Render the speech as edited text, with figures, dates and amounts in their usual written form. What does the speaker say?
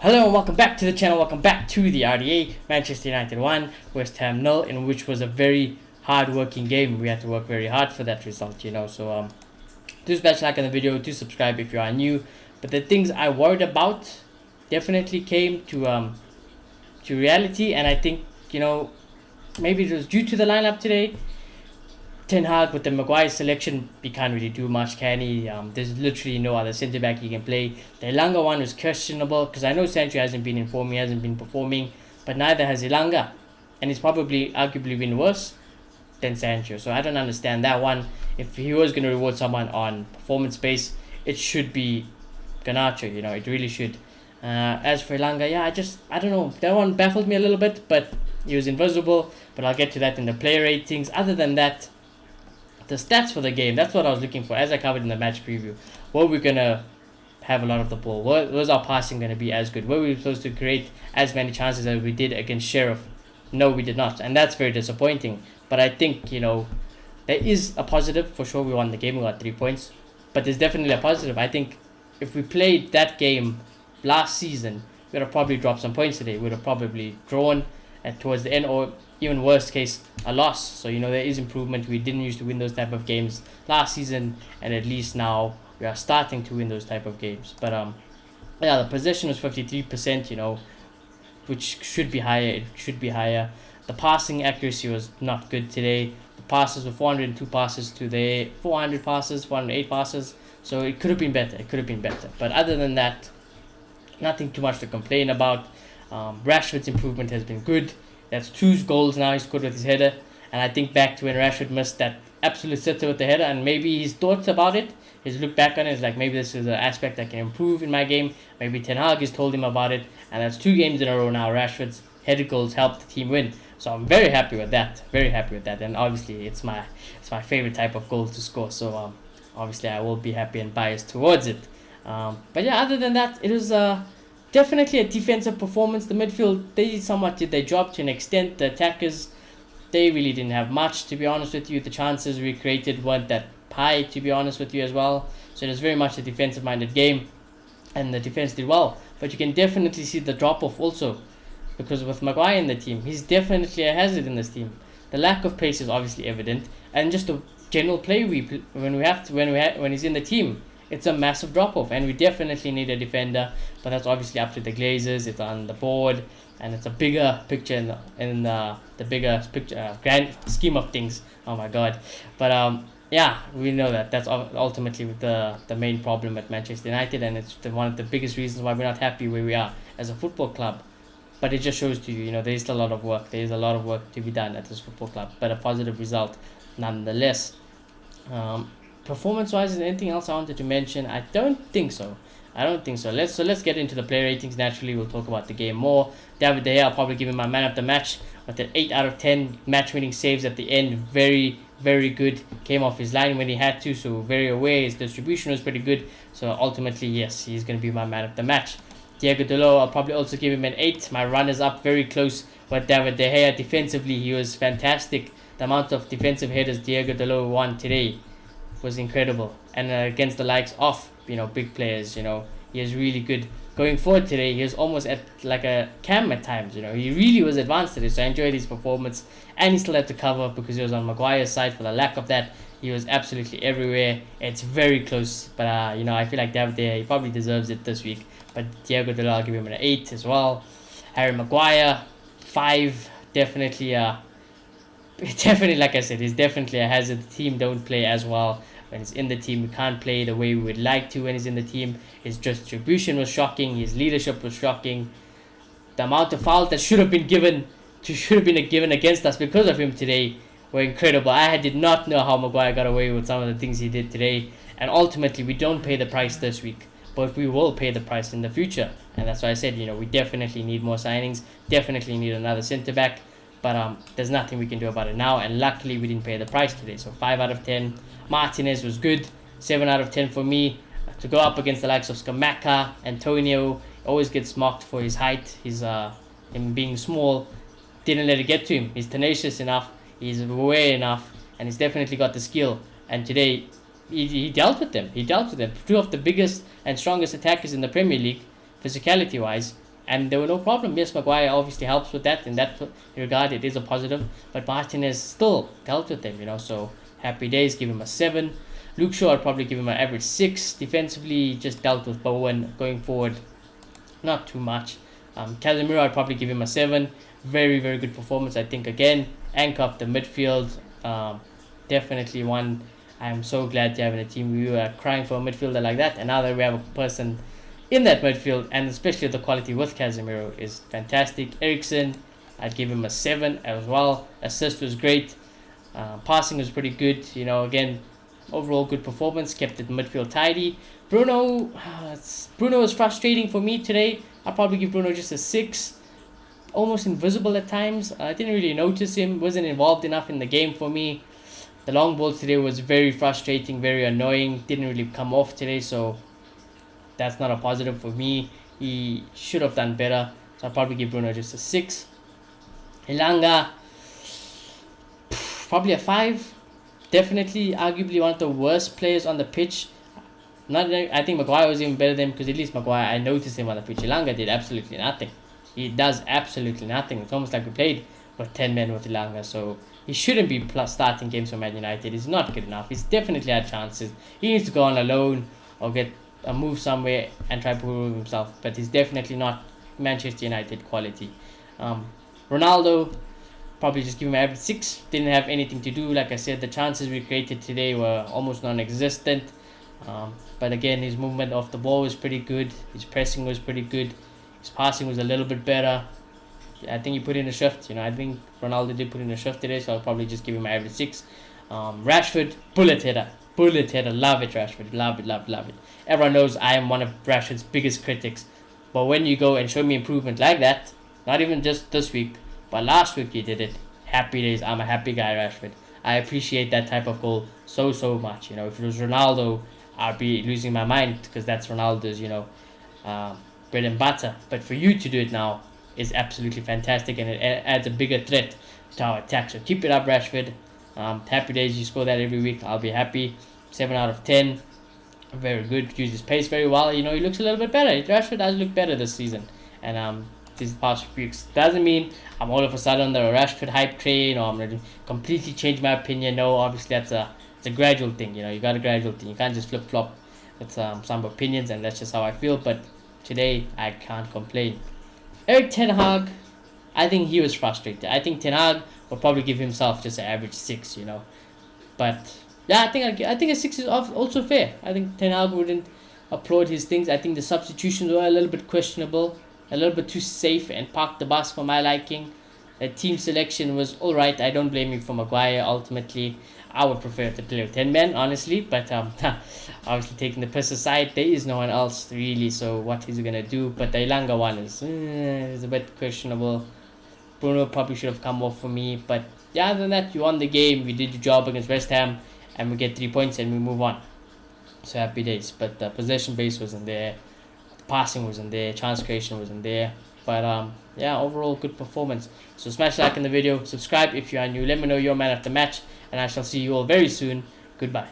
Hello and welcome back to the channel, welcome back to the RDA. Manchester United 1, West Ham 0, in which was a very hard working game. We had to work very hard for that result, so do smash like on the video, do subscribe if you are new. But the things I worried about definitely came to reality, and I think, maybe it was due to the lineup today. Ten Hag with the Maguire selection, he can't really do much, can he? There's literally no other centre back he can play. The Elanga one was questionable because I know Sancho hasn't been in form, he hasn't been performing, but neither has Elanga, and he's probably arguably been worse than Sancho. So I don't understand that one. If he was going to reward someone on performance base, it should be Garnacho. It really should. As for Elanga, I don't know. That one baffled me a little bit, but he was invisible. But I'll get to that in the player ratings. Other than that, the stats for the game, that's what I was looking for, as I covered in the match preview. Were we going to have a lot of the ball? Was our passing going to be as good? Were we supposed to create as many chances as we did against Sheriff? No, we did not, and that's very disappointing. But I think, there is a positive. For sure, we won the game, we got 3 points. But there's definitely a positive. I think if we played that game last season, we would have probably dropped some points today. We would have probably drawn at towards the end, or even worst case, a loss. So there is improvement. We didn't used to win those type of games last season, and at least now we are starting to win those type of games. But the possession was 53%, which should be higher. It should be higher. The passing accuracy was not good today. The passes were 402 passes to the 400 passes, 408 passes. So it could have been better. But other than that, nothing too much to complain about. Rashford's improvement has been good. That's 2 goals now he scored with his header. And I think back to when Rashford missed that absolute sitter with the header, and maybe he's thought about it. He's looked back on it, it's like, maybe this is an aspect I can improve in my game. Maybe Ten Hag has told him about it, and that's 2 games in a row now. Rashford's headed goals helped the team win. So I'm very happy with that. And obviously it's my favorite type of goal to score. So obviously I will be happy and biased towards it. But yeah, other than that, it was definitely a defensive performance. The midfield, they somewhat did their job to an extent. The attackers, they really didn't have much, to be honest with you. The chances we created weren't that high, to be honest with you, as well. So it was very much a defensive-minded game, and the defense did well. But you can definitely see the drop-off also, because with Maguire in the team, he's definitely a hazard in this team. The lack of pace is obviously evident, and just the general play when he's in the team, it's a massive drop-off, and we definitely need a defender. But that's obviously up to the Glazers. It's on the board, and it's a bigger picture in the bigger picture, grand scheme of things. Oh my god. But we know that that's ultimately the main problem at Manchester United, and it's one of the biggest reasons why we're not happy where we are as a football club. But it just shows to you, there is a lot of work. There is a lot of work to be done at this football club, but a positive result nonetheless. Performance-wise, is there anything else I wanted to mention? I don't think so. Let's get into the player ratings. Naturally, we'll talk about the game more. David De Gea, I'll probably give him my man of the match with an 8 out of 10 match-winning saves at the end. Very, very good. Came off his line when he had to, so very aware. His distribution was pretty good. So ultimately, yes, he's going to be my man of the match. Diego Dalot, I'll probably also give him an 8. My runners up very close with David De Gea. Defensively, he was fantastic. The amount of defensive headers Diego Dalot won today was incredible, and against the likes of big players, he is really good. Going forward today, he was almost at like a cam at times. He really was advanced today, so I enjoyed his performance. And he still had to cover because he was on Maguire's side. For the lack of that, he was absolutely everywhere. It's very close, but I feel like David De Gea, he probably deserves it this week. But Diego Dalot, I'll give him an 8 as well. Harry Maguire, 5, definitely. Definitely, like I said, he's definitely a hazard. The team don't play as well when he's in the team. We can't play the way we would like to when he's in the team. His distribution was shocking. His leadership was shocking. The amount of fouls that should have been given against us because of him today were incredible. I did not know how Maguire got away with some of the things he did today. And ultimately, we don't pay the price this week, but we will pay the price in the future. And that's why I said, we definitely need more signings. Definitely need another centre-back. But there's nothing we can do about it now, and luckily we didn't pay the price today. So 5 out of 10. Martinez was good, 7 out of 10 for me. To go up against the likes of Scamacca, Antonio, always gets mocked for his height, him being small. Didn't let it get to him. He's tenacious enough, he's aware enough, and he's definitely got the skill. And today he dealt with them. 2 of the biggest and strongest attackers in the Premier League, physicality wise, and there were no problem. Yes, Maguire obviously helps with that. In that regard, it is a positive. But Martinez still dealt with them, so happy days, give him a 7. Luke Shaw, I'd probably give him an average 6. Defensively, just dealt with Bowen going forward, not too much. Casemiro, I'd probably give him a 7. Very, very good performance. I think, again, anchor of the midfield. Definitely one I'm so glad to have in a team. We were crying for a midfielder like that, and now that we have a person in that midfield, and especially the quality with Casemiro, is fantastic. Eriksen, I'd give him a 7 as well. Assist was great. Passing was pretty good. Again, overall good performance. Kept the midfield tidy. Bruno was frustrating for me today. I'll probably give Bruno just a 6. Almost invisible at times. I didn't really notice him. Wasn't involved enough in the game for me. The long balls today was very frustrating, very annoying. Didn't really come off today, so that's not a positive for me. He should have done better. So I'll probably give Bruno just a 6. Elanga, probably a 5. Definitely, arguably one of the worst players on the pitch. I think Maguire was even better than him, because at least Maguire, I noticed him on the pitch. Elanga did absolutely nothing. He does absolutely nothing. It's almost like we played with 10 men with Elanga. So he shouldn't be starting games for Man United. He's not good enough. He's definitely had chances. He needs to go on a loan or get a move somewhere and try to prove himself. But he's definitely not Manchester United quality. Ronaldo, probably just give him an average 6. Didn't have anything to do. Like I said, the chances we created today were almost non-existent. But again, his movement off the ball was pretty good. His pressing was pretty good. His passing was a little bit better. I think he put in a shift. I think Ronaldo did put in a shift today, so I'll probably just give him an average 6. Rashford, bullet header. Love it, Rashford. Love it. Everyone knows I am one of Rashford's biggest critics. But when you go and show me improvement like that, not even just this week, but last week he did it. Happy days. I'm a happy guy, Rashford. I appreciate that type of goal so much. If it was Ronaldo, I'd be losing my mind, because that's Ronaldo's, bread and butter. But for you to do it now is absolutely fantastic, and it adds a bigger threat to our attack. So keep it up, Rashford. Happy days. You score that every week, I'll be happy. 7 out of 10. Very good. Uses pace very well. He looks a little bit better. Rashford does look better this season, and these past few weeks. Doesn't mean I'm all of a sudden on the Rashford hype train, or I'm going to completely change my opinion. No, obviously it's a gradual thing. You got a gradual thing. You can't just flip flop with some opinions, and that's just how I feel. But today I can't complain. Erik Ten Hag, I think he was frustrated. I think Ten Hag will probably give himself just an average 6. But yeah, I think a 6 is also fair. I think Ten Hag wouldn't applaud his things. I think the substitutions were a little bit questionable, a little bit too safe, and parked the bus for my liking. The team selection was alright. I don't blame him for Maguire. Ultimately, I would prefer to play with 10 men, honestly. But obviously, taking the piss aside, there is no one else really. So what he's gonna do? But the Elanga one is a bit questionable. Bruno probably should have come off for me. But yeah, other than that, you won the game. We did your job against West Ham, and we get 3 points and we move on. So happy days. But the possession base wasn't there. Passing wasn't there. Chance creation wasn't there. But yeah, overall good performance. So smash like in the video. Subscribe if you are new. Let me know your man of the match. And I shall see you all very soon. Goodbye.